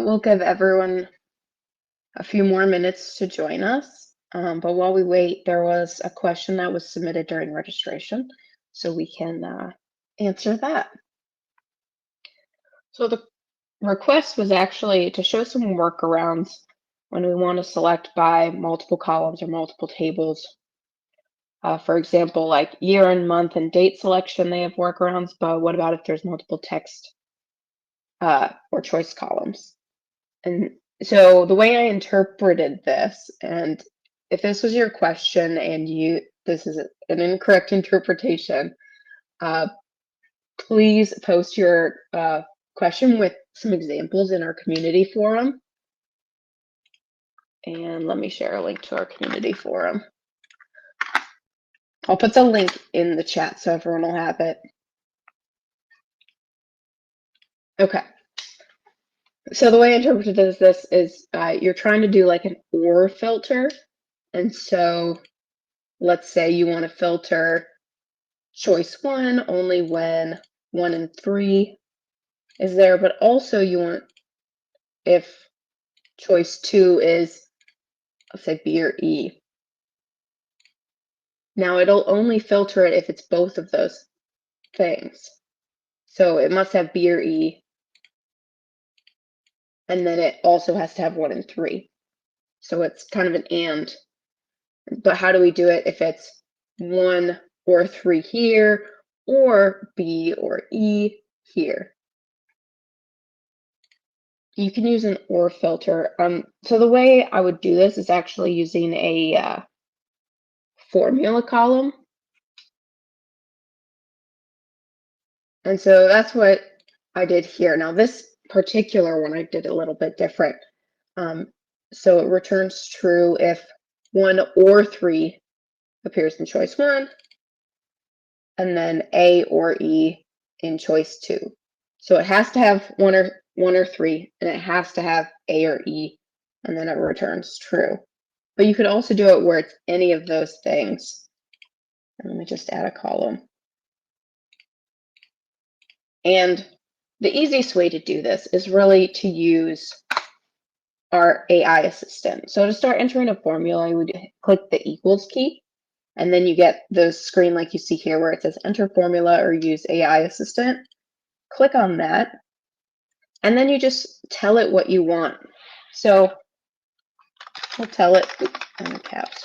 we'll give everyone a few more minutes to join us. But while we wait, there was a question that was submitted during registration, so we can answer that. So the request was actually to show some workarounds when we want to select by multiple columns or multiple tables. For example, like year and month and date selection, they have workarounds, but what about if there's multiple text or choice columns? And so the way I interpreted this, and if this was your question and this is an incorrect interpretation, please post your question with some examples in our community forum. And let me share a link to our community forum. I'll put the link in the chat so everyone will have it. Okay. So the way I interpreted this is you're trying to do like an OR filter. And so let's say you want to filter choice 1 only when 1 and 3 is there, but also you want if choice 2 is, let's say, B or E. Now it'll only filter it if it's both of those things. So it must have B or E, and then it also has to have 1 and 3. So it's kind of an and. But how do we do it if it's 1 or 3 here, or B or E here? You can use an OR filter. So the way I would do this is actually using a formula column. And so that's what I did here. Now this particular one I did a little bit different. So it returns true if 1 or 3 appears in choice 1, and then A or E in choice 2. So it has to have 1 or 3, and it has to have A or E, and then it returns true. But you could also do it where it's any of those things. And let me just add a column. And the easiest way to do this is really to use our AI assistant. So to start entering a formula, you would click the equals key, and then you get the screen like you see here where it says enter formula or use AI assistant. Click on that, and then you just tell it what you want. So we'll tell it in caps.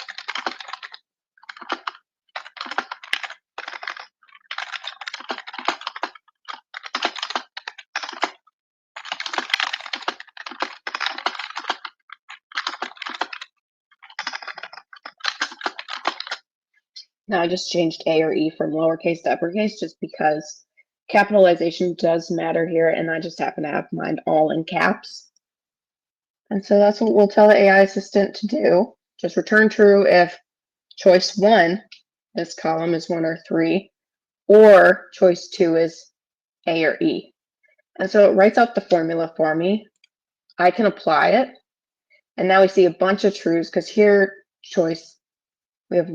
Now I just changed A or E from lowercase to uppercase just because capitalization does matter here, and I just happen to have mine all in caps. And so that's what we'll tell the AI assistant to do. Just return true if choice 1, this column is 1 or 3, or choice 2 is A or E. And so it writes out the formula for me. I can apply it. And now we see a bunch of trues because here choice, we have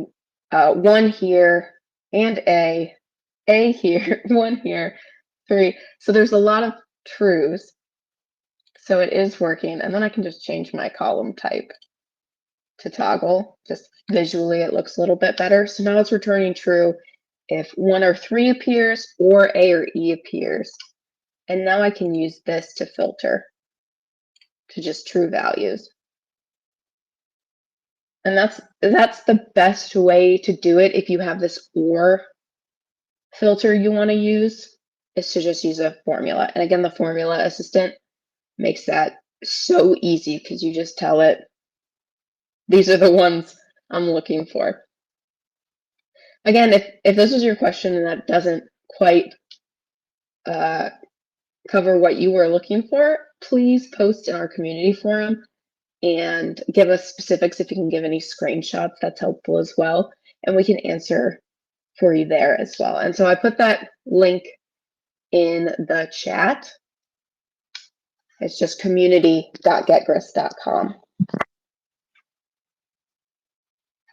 1 here and A here, 1 here, 3. So there's a lot of trues. So it is working. And then I can just change my column type to toggle. Just visually, it looks a little bit better. So now it's returning true if 1 or 3 appears or A or E appears. And now I can use this to filter to just true values. And that's the best way to do it if you have this OR filter you want to use, is to just use a formula. And again, the formula assistant makes that so easy because you just tell it, these are the ones I'm looking for. Again, if this was your question and that doesn't quite cover what you were looking for, please post in our community forum and give us specifics. If you can give any screenshots, that's helpful as well. And we can answer for you there as well. And so I put that link in the chat. It's just community.getgrist.com.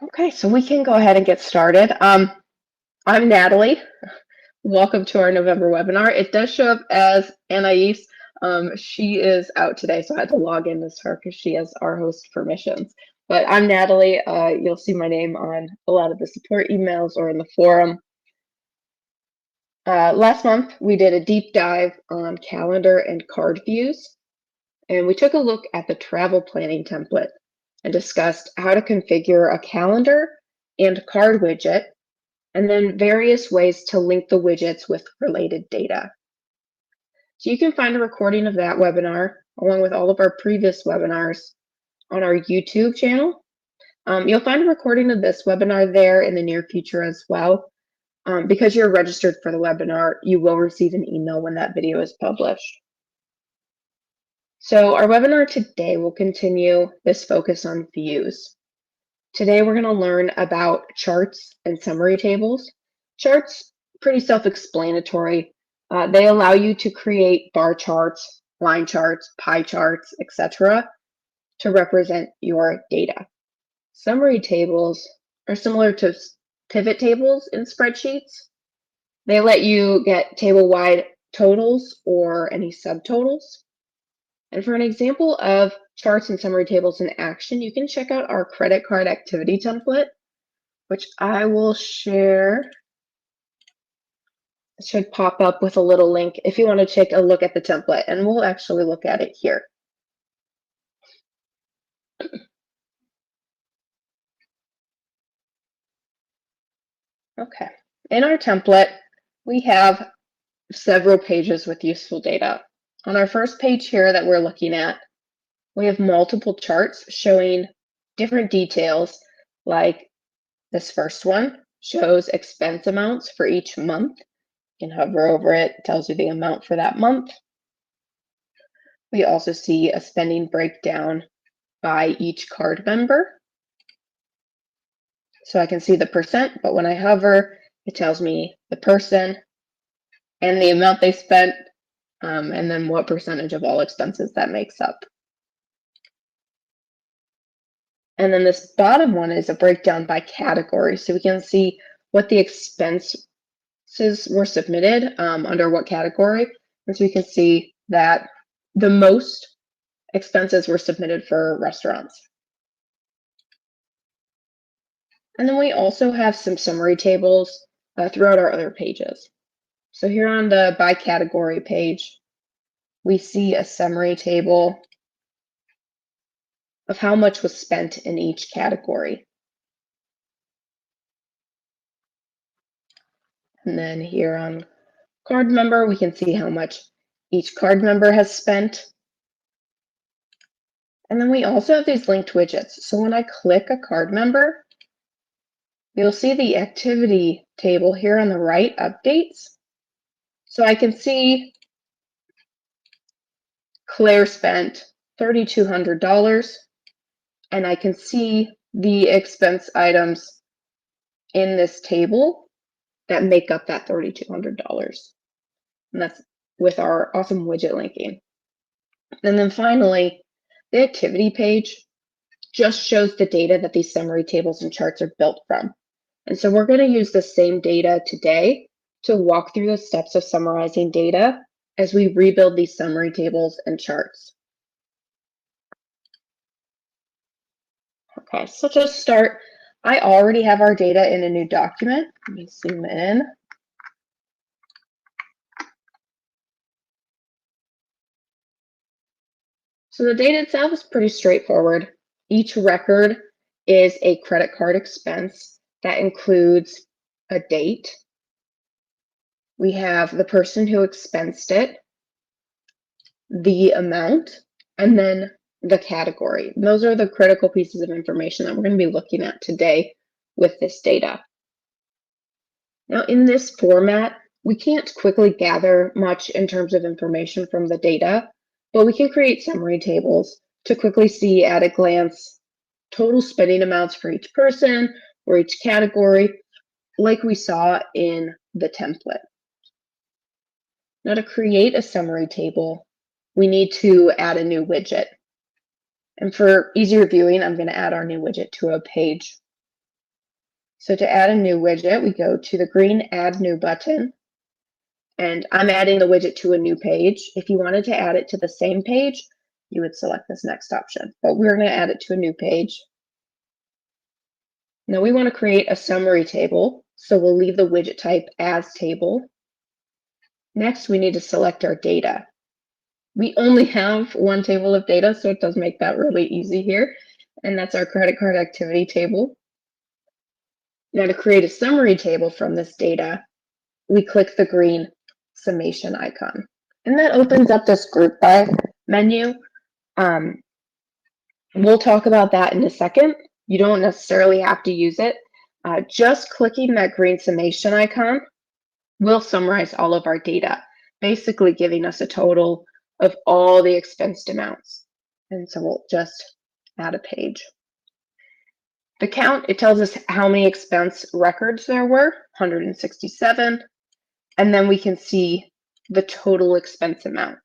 Okay, so we can go ahead and get started. I'm Natalie. Welcome to our November webinar. It does show up as Anais. She is out today, so I had to log in as her because she has our host permissions. But I'm Natalie. You'll see my name on a lot of the support emails or in the forum. Last month, we did a deep dive on calendar and card views, and we took a look at the travel planning template and discussed how to configure a calendar and card widget, and then various ways to link the widgets with related data. So you can find a recording of that webinar along with all of our previous webinars on our YouTube channel. You'll find a recording of this webinar there in the near future as well. Because you're registered for the webinar, you will receive an email when that video is published. So our webinar today will continue this focus on views. Today we're going to learn about charts and summary tables. Charts, pretty self-explanatory. They allow you to create bar charts, line charts, pie charts, etc. to represent your data. Summary tables are similar to pivot tables in spreadsheets. They let you get table-wide totals or any subtotals. And for an example of charts and summary tables in action, you can check out our credit card activity template, which I will share. It should pop up with a little link if you want to take a look at the template, and we'll actually look at it here. Okay, in our template, we have several pages with useful data. On our first page here that we're looking at, we have multiple charts showing different details, like this first one shows expense amounts for each month. You can hover over it, it tells you the amount for that month. We also see a spending breakdown by each card member. So I can see the percent, but when I hover, it tells me the person and the amount they spent, and then what percentage of all expenses that makes up. And then this bottom one is a breakdown by category. So we can see what the expenses were submitted under what category. And so we can see that the most expenses were submitted for restaurants. And then we also have some summary tables throughout our other pages. So here on the by category page, we see a summary table of how much was spent in each category. And then here on card member, we can see how much each card member has spent. And then we also have these linked widgets. So when I click a card member, you'll see the activity table here on the right updates. So I can see Claire spent $3,200, and I can see the expense items in this table that make up that $3,200. And that's with our awesome widget linking. And then finally, the activity page just shows the data that these summary tables and charts are built from. And so we're going to use the same data today to walk through the steps of summarizing data as we rebuild these summary tables and charts. Okay, so to start, I already have our data in a new document. Let me zoom in. So the data itself is pretty straightforward. Each record is a credit card expense that includes a date. We have the person who expensed it, the amount, and then the category. And those are the critical pieces of information that we're going to be looking at today with this data. Now, in this format, we can't quickly gather much in terms of information from the data, but we can create summary tables to quickly see at a glance total spending amounts for each person or each category, like we saw in the template. Now, to create a summary table, we need to add a new widget. And for easier viewing, I'm going to add our new widget to a page. So to add a new widget, we go to the green Add New button, and I'm adding the widget to a new page. If you wanted to add it to the same page, you would select this next option, but we're going to add it to a new page. Now we want to create a summary table, so we'll leave the widget type as table. Next, we need to select our data. We only have one table of data, so it does make that really easy here, and that's our credit card activity table. Now to create a summary table from this data, we click the green summation icon, and that opens up this group by menu. We'll talk about that in a second. You don't necessarily have to use it. Just clicking that green summation icon will summarize all of our data, basically giving us a total of all the expensed amounts. And so we'll just add a page. The count, it tells us how many expense records there were, 167, and then we can see the total expense amount.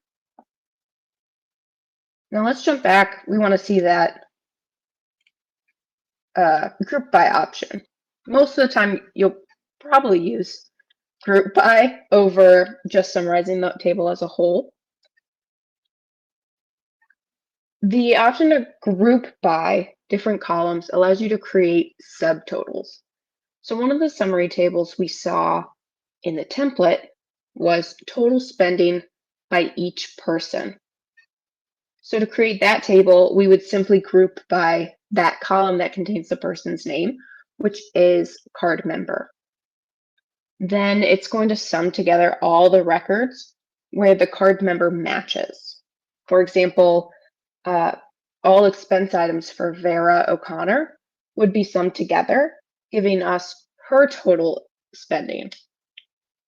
Now let's jump back. We want to see that group by option. Most of the time, you'll probably use group by over just summarizing the table as a whole. The option to group by different columns allows you to create subtotals. So one of the summary tables we saw in the template was total spending by each person. So to create that table, we would simply group by that column that contains the person's name, which is card member. Then it's going to sum together all the records where the card member matches. For example, all expense items for Vera O'Connor would be summed together, giving us her total spending.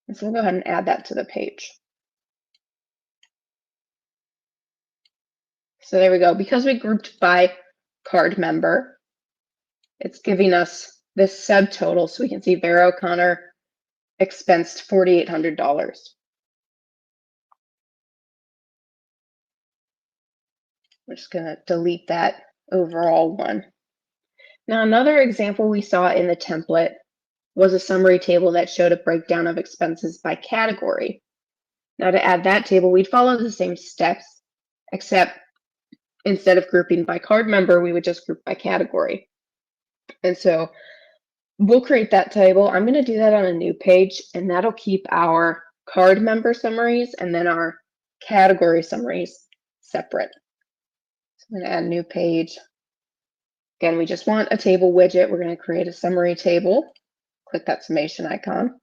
And so we'll go ahead and add that to the page. So there we go. Because we grouped by card member, it's giving us this subtotal, so we can see Vera O'Connor expensed $4,800. We're just going to delete that overall one. Now, another example we saw in the template was a summary table that showed a breakdown of expenses by category. Now, to add that table, we'd follow the same steps, except instead of grouping by card member, we would just group by category. And so we'll create that table. I'm going to do that on a new page, and that'll keep our card member summaries and then our category summaries separate. So I'm going to add a new page. Again, we just want a table widget. We're going to create a summary table. Click that summation icon.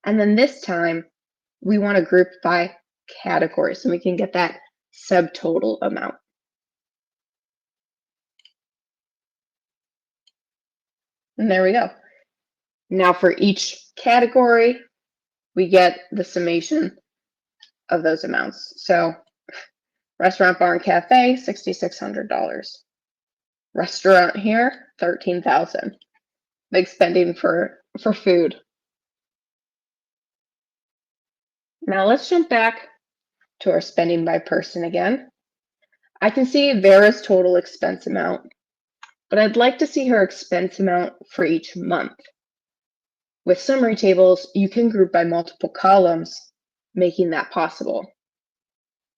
And then this time, we want to group by category so we can get that subtotal amount. And there we go. Now for each category, we get the summation of those amounts. So restaurant, bar, and cafe, $6,600. Restaurant here, $13,000. Big spending for food. Now let's jump back to our spending by person again. I can see Vera's total expense amount, but I'd like to see her expense amount for each month. With summary tables, you can group by multiple columns, making that possible.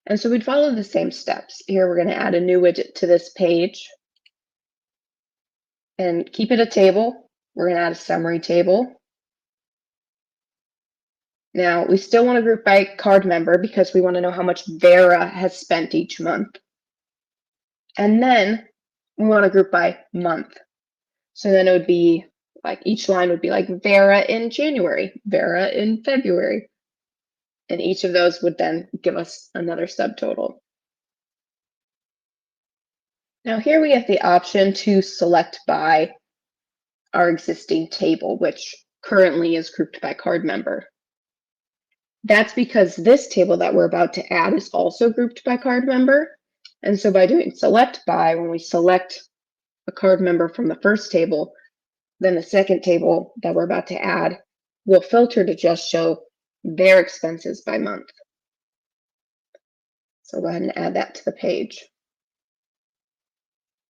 And so we'd follow the same steps. Here we're going to add a new widget to this page and keep it a table. We're going to add a summary table. Now, we still want to group by card member because we want to know how much Vera has spent each month. And then we want to group by month. So then it would be like each line would be like Vera in January, Vera in February. And each of those would then give us another subtotal. Now here we have the option to select by our existing table, which currently is grouped by card member. That's because this table that we're about to add is also grouped by card member. And so by doing select by, when we select a card member from the first table, then the second table that we're about to add will filter to just show their expenses by month. So go ahead and add that to the page.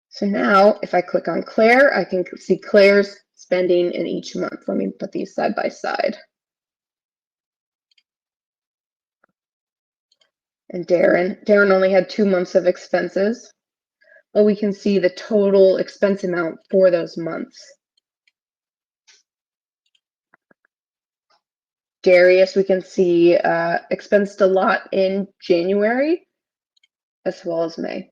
So now if I click on Claire, I can see Claire's spending in each month. Let me put these side by side. And Darren only had 2 months of expenses, but we can see the total expense amount for those months. Darius, we can see expensed a lot in January as well as May.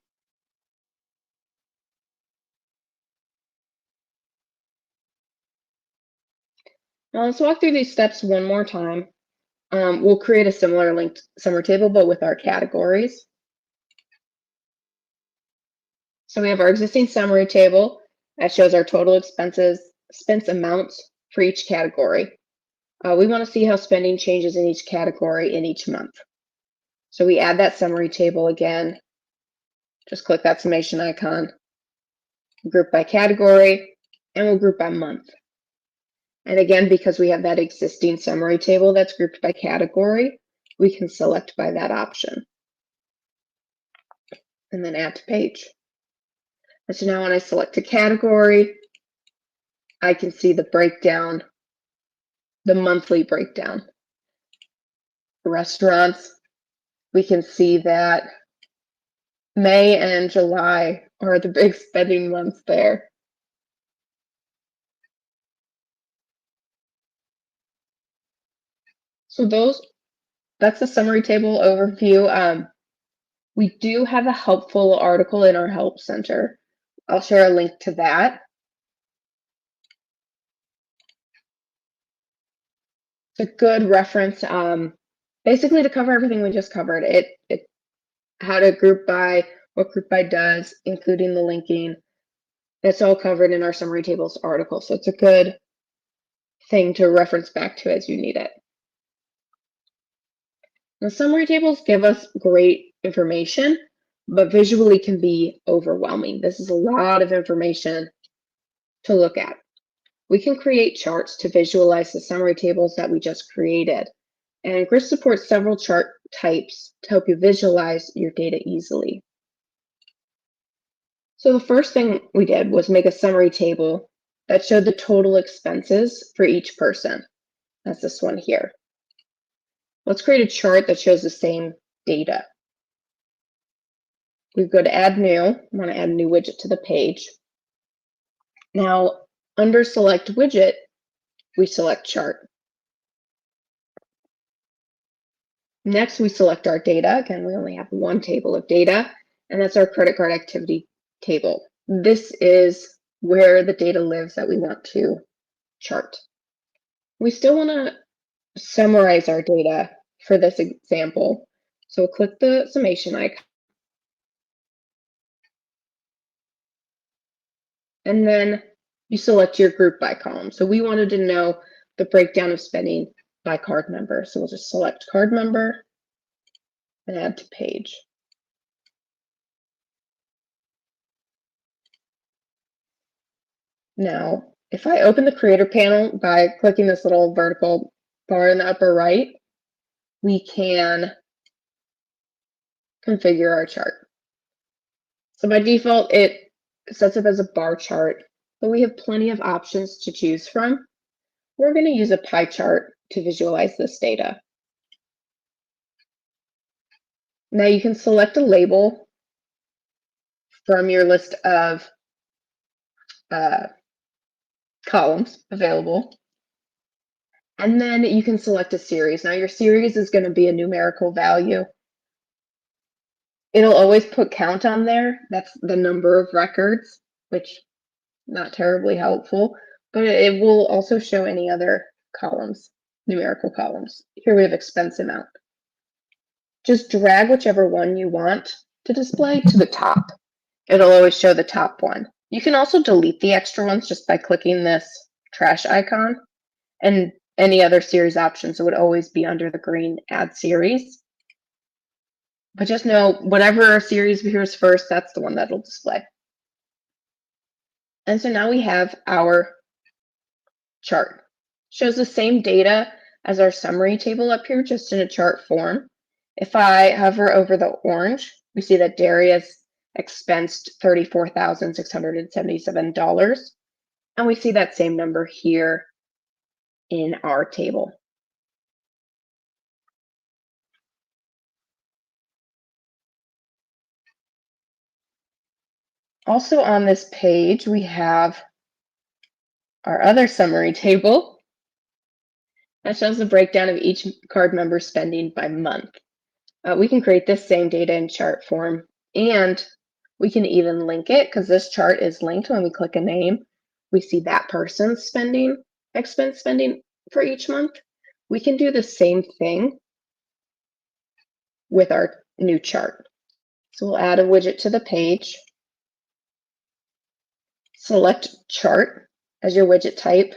Now let's walk through these steps one more time. We'll create a similar linked summary table, but with our categories. So we have our existing summary table that shows our total expense amounts for each category. We want to see how spending changes in each category in each month. So we add that summary table again. Just click that summation icon, group by category, and we'll group by month. And again, because we have that existing summary table that's grouped by category, we can select by that option. And then add to page. And so now when I select a category, I can see the breakdown, the monthly breakdown. Restaurants, we can see that May and July are the big spending months there. So that's the summary table overview. We do have a helpful article in our help center. I'll share a link to that. It's a good reference, basically to cover everything we just covered. How to group by, what group by does, including the linking. It's all covered in our summary tables article, so it's a good thing to reference back to as you need it. Now, summary tables give us great information, but visually can be overwhelming. This is a lot of information to look at. We can create charts to visualize the summary tables that we just created. And Grist supports several chart types to help you visualize your data easily. So the first thing we did was make a summary table that showed the total expenses for each person. That's this one here. Let's create a chart that shows the same data. We go to add new. I want to add a new widget to the page. Now, under select widget, we select chart. Next, we select our data. Again, we only have one table of data, and that's our credit card activity table. This is where the data lives that we want to chart. We still want to summarize our data for this example. So click the summation icon. And then you select your group by column. So we wanted to know the breakdown of spending by card member. So we'll just select card member and add to page. Now, if I open the creator panel by clicking this little vertical bar in the upper right, we can configure our chart. So by default, it sets up as a bar chart, but we have plenty of options to choose from. We're going to use a pie chart to visualize this data. Now you can select a label from your list of columns available, and then you can select a series. Now your series is going to be a numerical value. It'll always put count on there. That's the number of records, which not terribly helpful, but it will also show any other columns, numerical columns. Here we have expense amount. Just drag whichever one you want to display to the top. It'll always show the top one. You can also delete the extra ones just by clicking this trash icon, and any other series options would always be under the green add series. But just know whatever series appears first, that's the one that'll display. And so now we have our chart. Shows the same data as our summary table up here, just in a chart form. If I hover over the orange, we see that Darius expensed $34,677. And we see that same number here in our table. Also on this page, we have our other summary table that shows the breakdown of each card member's spending by month. We can create this same data in chart form, and we can even link it because this chart is linked. When we click a name, we see that person's expense spending for each month. We can do the same thing with our new chart. So we'll add a widget to the page, select chart as your widget type,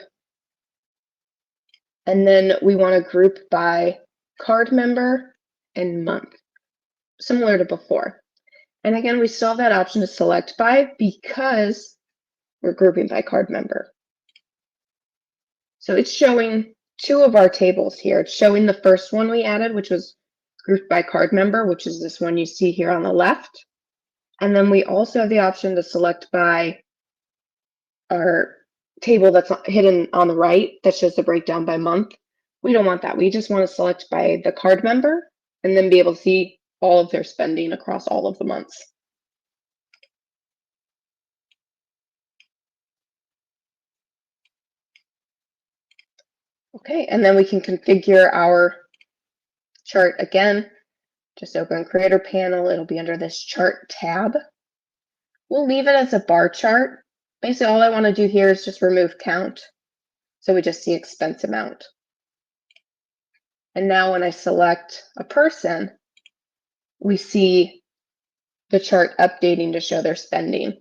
and then we want to group by card member and month, similar to before. And again, we still have that option to select by because we're grouping by card member. So it's showing two of our tables here. It's showing the first one we added, which was grouped by card member, which is this one you see here on the left. And then we also have the option to select by our table that's hidden on the right that shows the breakdown by month. We don't want that. We just want to select by the card member and then be able to see all of their spending across all of the months. Okay, and then we can configure our chart again. Just open Creator Panel. It'll be under this Chart tab. We'll leave it as a bar chart. Basically, all I want to do here is just remove count. So we just see expense amount. And now when I select a person, we see the chart updating to show their spending.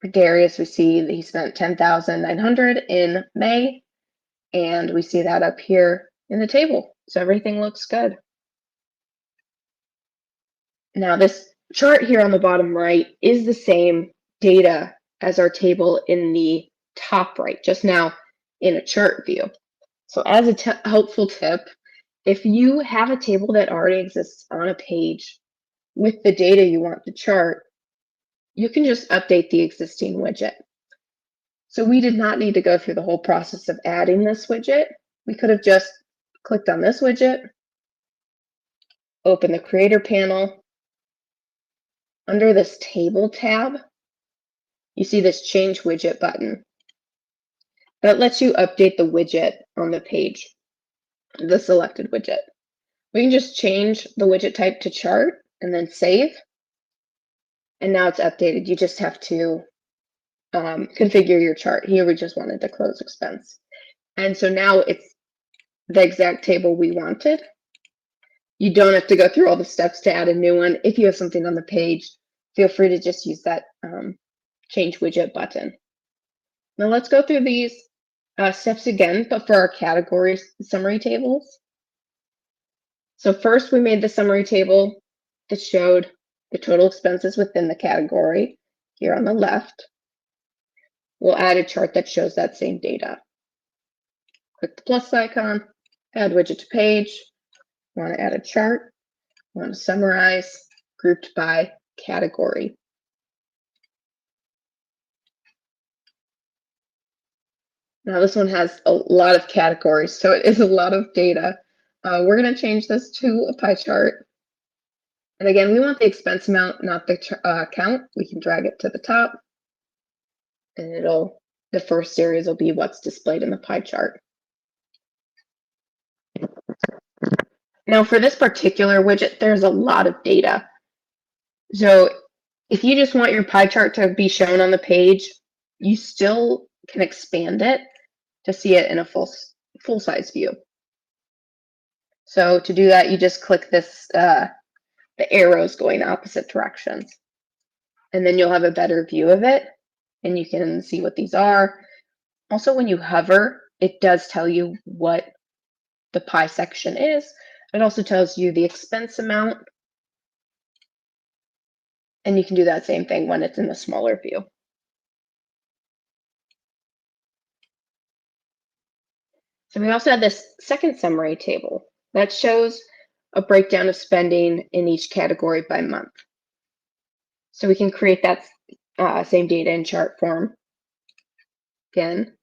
For Darius, we see that he spent $10,900 in May, and we see that up here in the table. So everything looks good. Now this chart here on the bottom right is the same data as our table in the top right, just now in a chart view. So as a helpful tip, if you have a table that already exists on a page with the data you want to chart, you can just update the existing widget. So we did not need to go through the whole process of adding this widget. We could have just clicked on this widget, open the Creator panel. Under this Table tab, you see this Change Widget button. That lets you update the widget on the page, the selected widget. We can just change the widget type to chart and then save. And now it's updated. You just have to configure your chart. Here we just wanted to close expense. And so now it's the exact table we wanted. You don't have to go through all the steps to add a new one. If you have something on the page, feel free to just use that Change Widget button. Now let's go through these steps again, but for our category summary tables. So first we made the summary table that showed the total expenses within the category here on the left. We'll add a chart that shows that same data. Click the plus icon, add widget to page. Want to add a chart, want to summarize, grouped by category. Now this one has a lot of categories, so it is a lot of data. We're going to change this to a pie chart. And again, we want the expense amount, not the count. We can drag it to the top, and the first series will be what's displayed in the pie chart. Now for this particular widget, there's a lot of data. So if you just want your pie chart to be shown on the page, you still can expand it to see it in a full-size view. So to do that, you just click this, the arrows going opposite directions. And then you'll have a better view of it, and you can see what these are. Also, when you hover, it does tell you what the pie section is. It also tells you the expense amount, and you can do that same thing when it's in the smaller view. So we also have this second summary table that shows a breakdown of spending in each category by month. So we can create that same data in chart form. Again,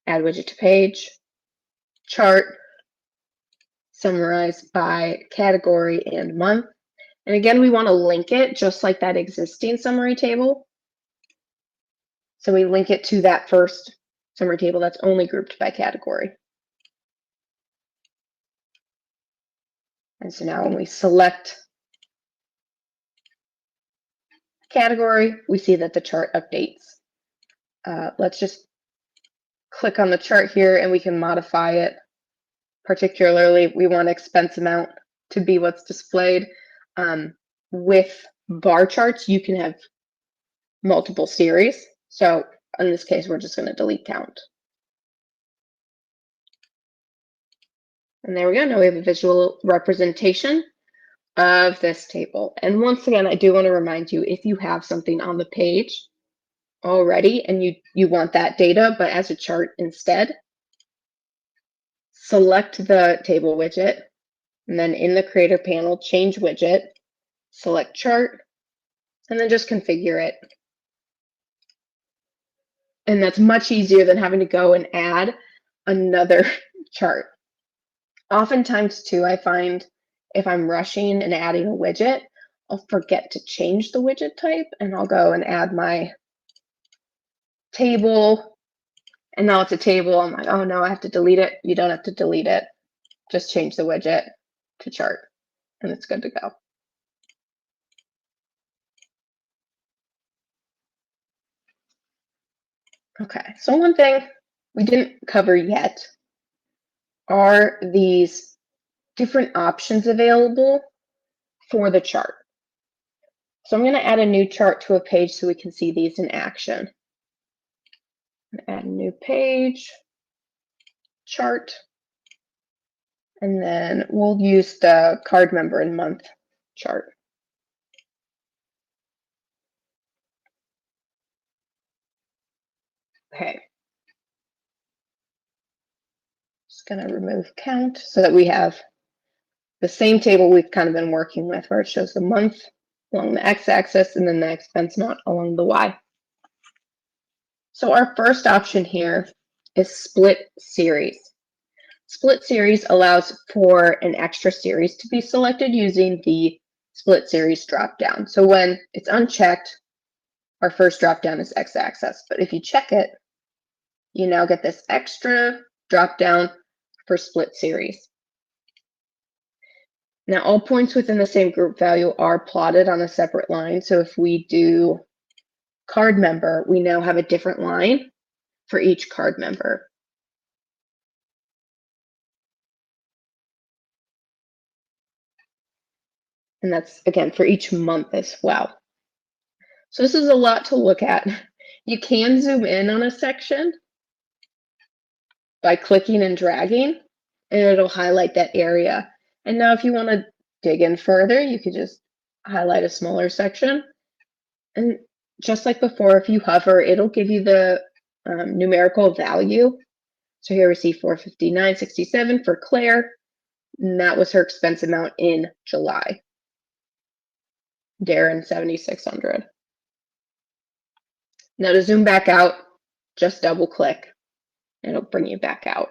add widget to page, chart, summarize by category and month. And again, we want to link it just like that existing summary table. So we link it to that first summary table that's only grouped by category. And so now when we select category, we see that the chart updates. Let's just click on the chart here and we can modify it. Particularly, we want expense amount to be what's displayed. With bar charts, you can have multiple series. So in this case, we're just going to delete count. And there we go. Now we have a visual representation of this table. And once again, I do want to remind you, if you have something on the page already and you want that data, but as a chart instead, select the table widget, and then in the Creator panel, change widget, select chart, and then just configure it. And that's much easier than having to go and add another chart. Oftentimes too, I find if I'm rushing and adding a widget, I'll forget to change the widget type and I'll go and add my table. And now it's a table. I'm like, oh no, I have to delete it. You don't have to delete it. Just change the widget to chart and it's good to go. Okay, so one thing we didn't cover yet are these different options available for the chart. So I'm going to add a new chart to a page so we can see these in action. Add a new page, chart, and then we'll use the card member and month chart. Okay. Just going to remove count so that we have the same table we've kind of been working with where it shows the month along the x-axis and then the expense amount along the y. So our first option here is split series. Split series allows for an extra series to be selected using the split series dropdown. So when it's unchecked, our first dropdown is x-axis. But if you check it, you now get this extra dropdown for split series. Now, all points within the same group value are plotted on a separate line. So if we do card member, we now have a different line for each card member. And that's, again, for each month as well. So this is a lot to look at. You can zoom in on a section by clicking and dragging, and it'll highlight that area. And now if you want to dig in further, you could just highlight a smaller section. And just like before, if you hover, it'll give you the numerical value. So here we see $459.67 for Claire, and that was her expense amount in July. Darren, $7,600. Now to zoom back out, just double click and it'll bring you back out.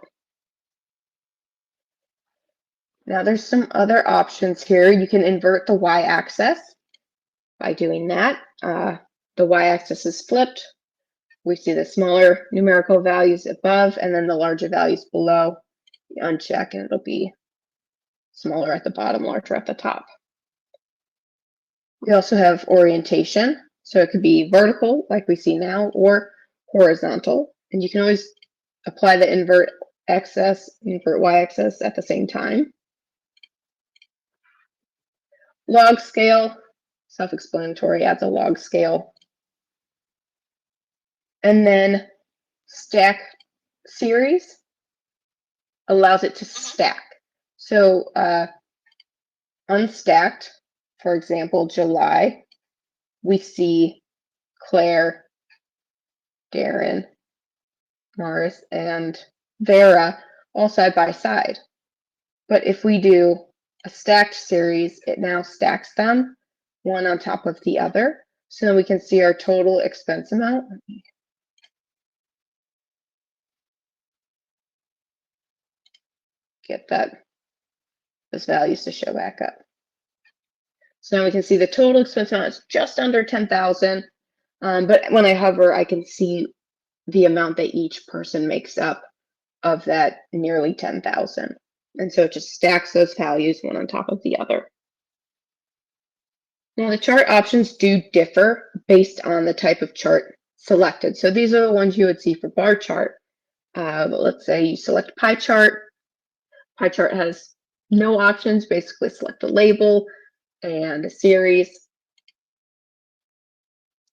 Now there's some other options here. You can invert the y-axis by doing that. The y-axis is flipped. We see the smaller numerical values above and then the larger values below. You uncheck and it'll be smaller at the bottom, larger at the top. We also have orientation. So it could be vertical like we see now or horizontal. And you can always apply the invert x-axis, invert y-axis at the same time. Log scale, self-explanatory, adds a log scale. And then stack series allows it to stack. So unstacked, for example, July, we see Claire, Darren, Mars, and Vera all side by side. But if we do a stacked series, it now stacks them one on top of the other. So then we can see our total expense amount. Let me get those values to show back up. So now we can see the total expense amount is just under 10,000. But when I hover, I can see the amount that each person makes up of that nearly 10,000. And so it just stacks those values one on top of the other. Now the chart options do differ based on the type of chart selected. So these are the ones you would see for bar chart. But let's say you select pie chart. Pie chart has no options, basically select a label and a series.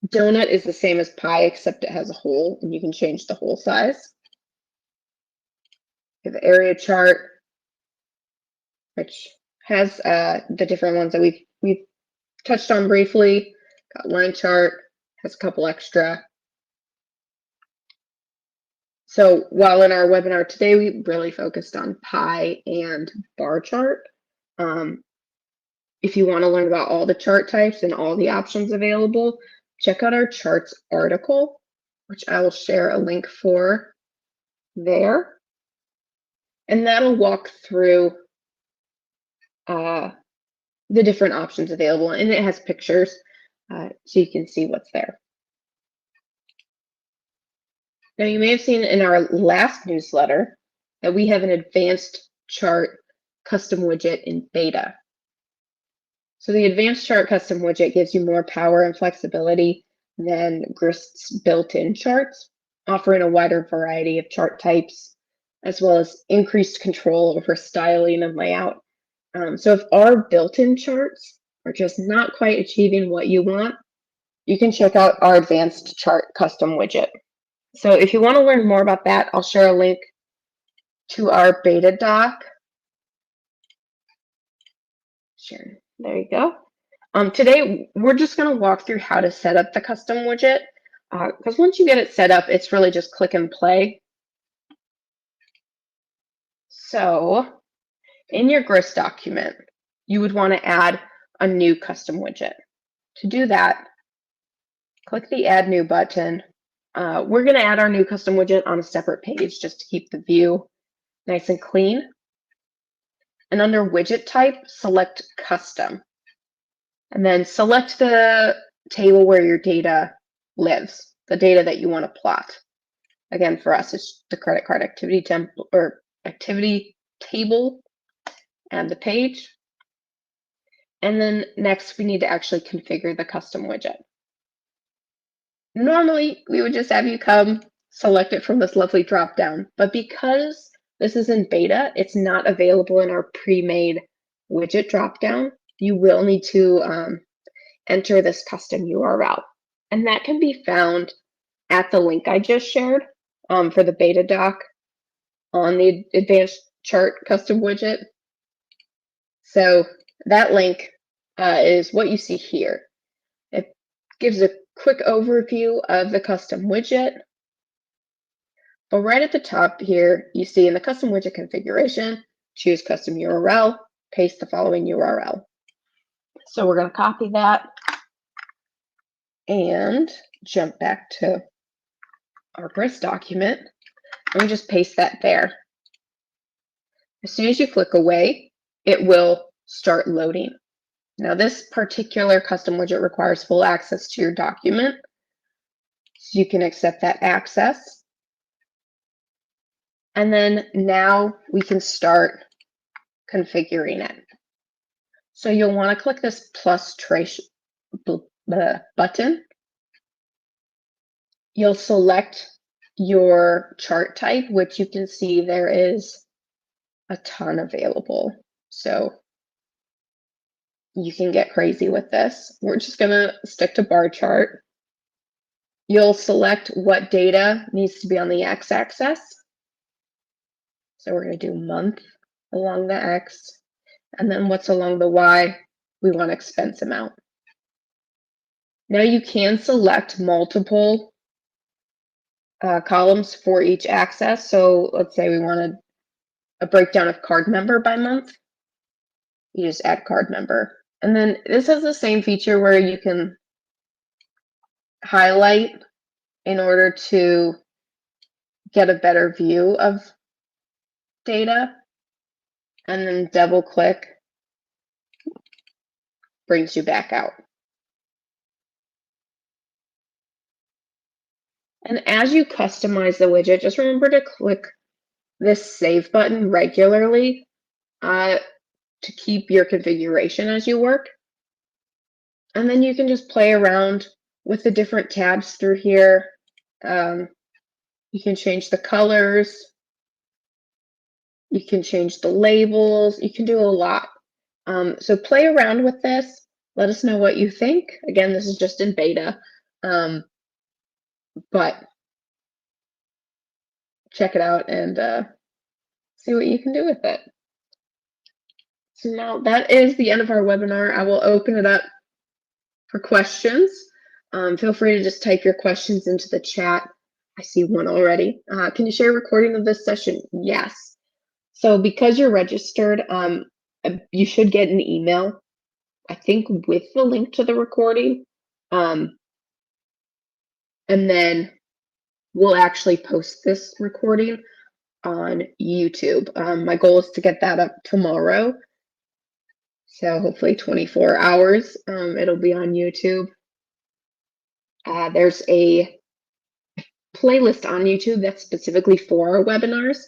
Donut is the same as pie, except it has a hole, and you can change the hole size. We have area chart, which has the different ones that we've touched on briefly. Got line chart, has a couple extra. So while in our webinar today, we really focused on pie and bar chart. If you want to learn about all the chart types and all the options available, check out our charts article, which I will share a link for there. And that'll walk through the different options available, and it has pictures so you can see what's there. Now you may have seen in our last newsletter that we have an advanced chart custom widget in beta. So the advanced chart custom widget gives you more power and flexibility than Grist's built-in charts, offering a wider variety of chart types, as well as increased control over styling and layout. So if our built-in charts are just not quite achieving what you want, you can check out our advanced chart custom widget. So if you want to learn more about that, I'll share a link to our beta doc. Sure, there you go. Today, we're just going to walk through how to set up the custom widget, because once you get it set up, it's really just click and play. So in your Grist document, you would want to add a new custom widget. To do that, click the Add New button. We're going to add our new custom widget on a separate page just to keep the view nice and clean. And under Widget Type, select Custom. And then select the table where your data lives, the data that you want to plot. Again, for us, it's the credit card activity table and the page. And then next, we need to actually configure the custom widget. Normally, we would just have you come select it from this lovely drop-down, but because this is in beta, it's not available in our pre-made widget drop-down. You will need to enter this custom URL, and that can be found at the link I just shared for the beta doc on the advanced chart custom widget. So that link is what you see here. It gives a quick overview of the custom widget. But right at the top here, you see in the custom widget configuration, choose custom URL, paste the following URL. So we're going to copy that and jump back to our Grist document, and we just paste that there. As soon as you click away, it will start loading. Now this particular custom widget requires full access to your document, so you can accept that access. And then now we can start configuring it. So you'll want to click this plus trace button. You'll select your chart type, which you can see there is a ton available. So you can get crazy with this. We're just going to stick to bar chart. You'll select what data needs to be on the x-axis. So we're going to do month along the x, and then what's along the y, we want expense amount. Now you can select multiple columns for each axis. So let's say we wanted a breakdown of card member by month. You just add card member. And then this has the same feature where you can highlight in order to get a better view of data, and then double click brings you back out. And as you customize the widget, just remember to click this save button regularly to keep your configuration as you work. And then you can just play around with the different tabs through here. You can change the colors. You can change the labels. You can do a lot. So play around with this. Let us know what you think. Again, this is just in beta, but check it out and see what you can do with it. So now that is the end of our webinar. I will open it up for questions. Feel free to just type your questions into the chat. I see one already. Can you share a recording of this session? Yes. So because you're registered, you should get an email, I think, with the link to the recording. And then we'll actually post this recording on YouTube. My goal is to get that up tomorrow. So hopefully 24 hours, it'll be on YouTube. There's a playlist on YouTube that's specifically for our webinars.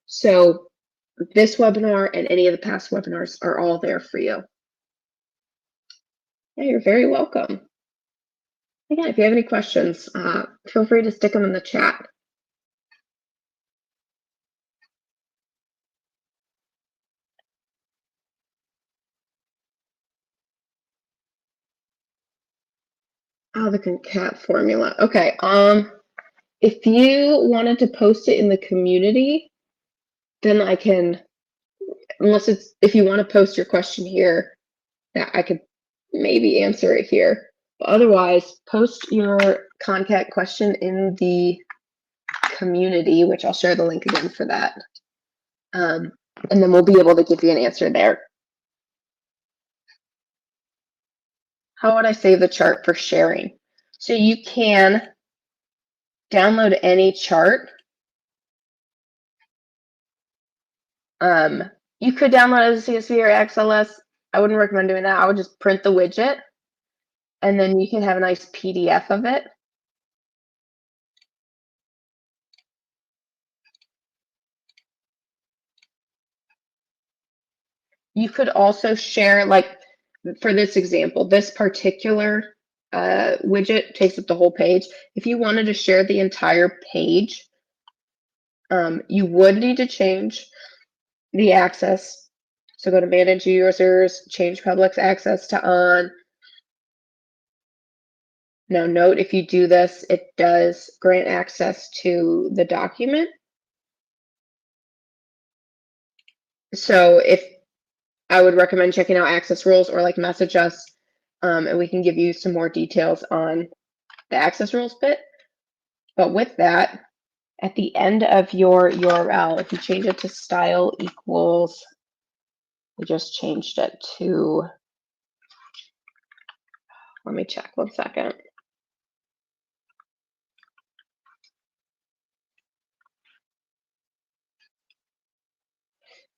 So this webinar and any of the past webinars are all there for you. Yeah, you're very welcome. Again, if you have any questions, feel free to stick them in the chat. Oh, the concat formula. Okay. If you wanted to post it in the community, then I can, if you want to post your question here, I could maybe answer it here. But otherwise, post your concat question in the community, which I'll share the link again for that. And then we'll be able to give you an answer there. How would I save the chart for sharing? So you can download any chart. You could download it as a CSV or XLS. I wouldn't recommend doing that. I would just print the widget, and then you can have a nice PDF of it. You could also share, like for this example, this particular widget takes up the whole page. If you wanted to share the entire page, you would need to change the access. So go to manage users, change public access to on. Now note, if you do this, it does grant access to the document. So if I would recommend checking out access rules or like message us, and we can give you some more details on the access rules bit. But with that, at the end of your URL, if you change it to style equals, we just changed it to, let me check 1 second.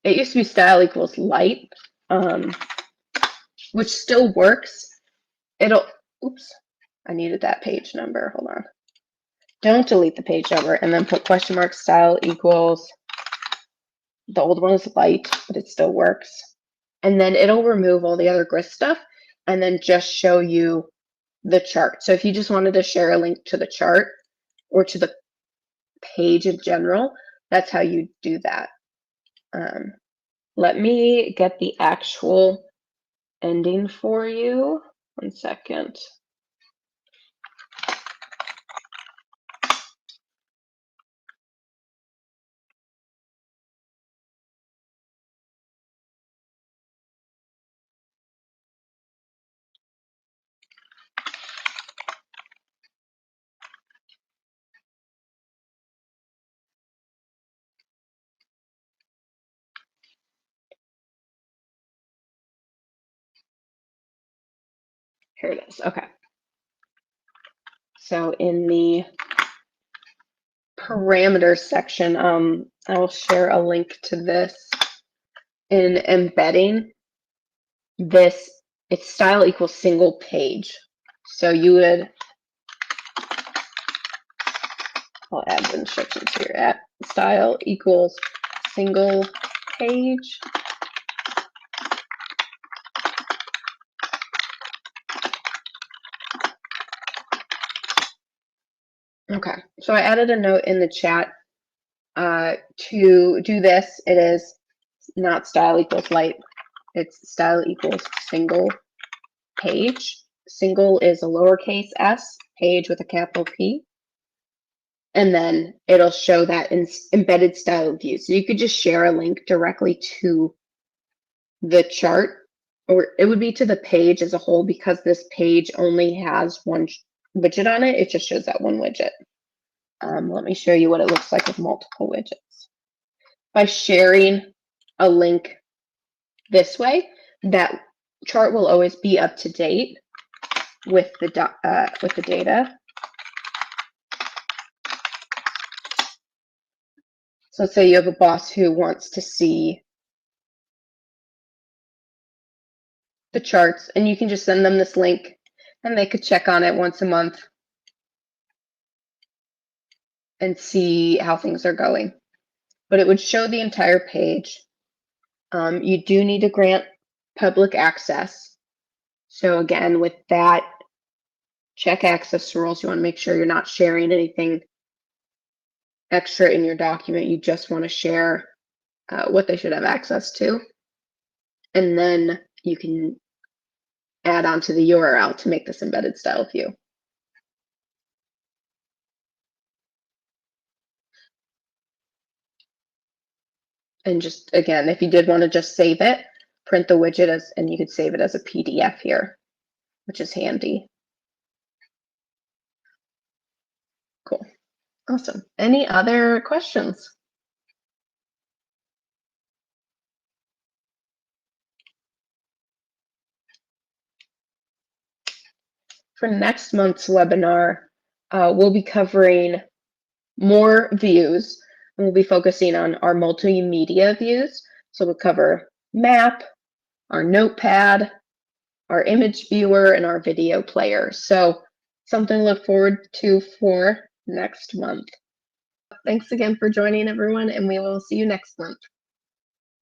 It used to be style equals light, which still works. Oops, I needed that page number, hold on. Don't delete the page number and then put question mark style equals, the old one is light, but it still works. And then it'll remove all the other Grist stuff and then just show you the chart. So if you just wanted to share a link to the chart or to the page in general, that's how you do that. Let me get the actual ending for you. 1 second. Here it is. Okay. So in the parameters section, I will share a link to this in embedding this It's style equals single page. So you would, I'll add the instructions here, at style equals single page. Okay, so I added a note in the chat to do this. It is not style equals light, it's style equals single page. Single is a lowercase s, page with a capital P. And then it'll show that in embedded style view. So you could just share a link directly to the chart, or it would be to the page as a whole, because this page only has one widget on it. It just shows that one widget. Let me show you what it looks like with multiple widgets. By sharing a link this way, that chart will always be up to date with the data. So let's say you have a boss who wants to see the charts, and you can just send them this link and they could check on it once a month and see how things are going. But it would show the entire page. You do need to grant public access. So again, with that, check access rules. You want to make sure you're not sharing anything extra in your document. You just want to share what they should have access to. And then you can add on to the URL to make this embedded style view. And just, again, if you did want to just save it, print the widget as, and you could save it as a PDF here, which is handy. Cool. Awesome. Any other questions? For next month's webinar, we'll be covering more views, and we'll be focusing on our multimedia views. So we'll cover map, our notepad, our image viewer, and our video player. So something to look forward to for next month. Thanks again for joining, everyone, and we will see you next month.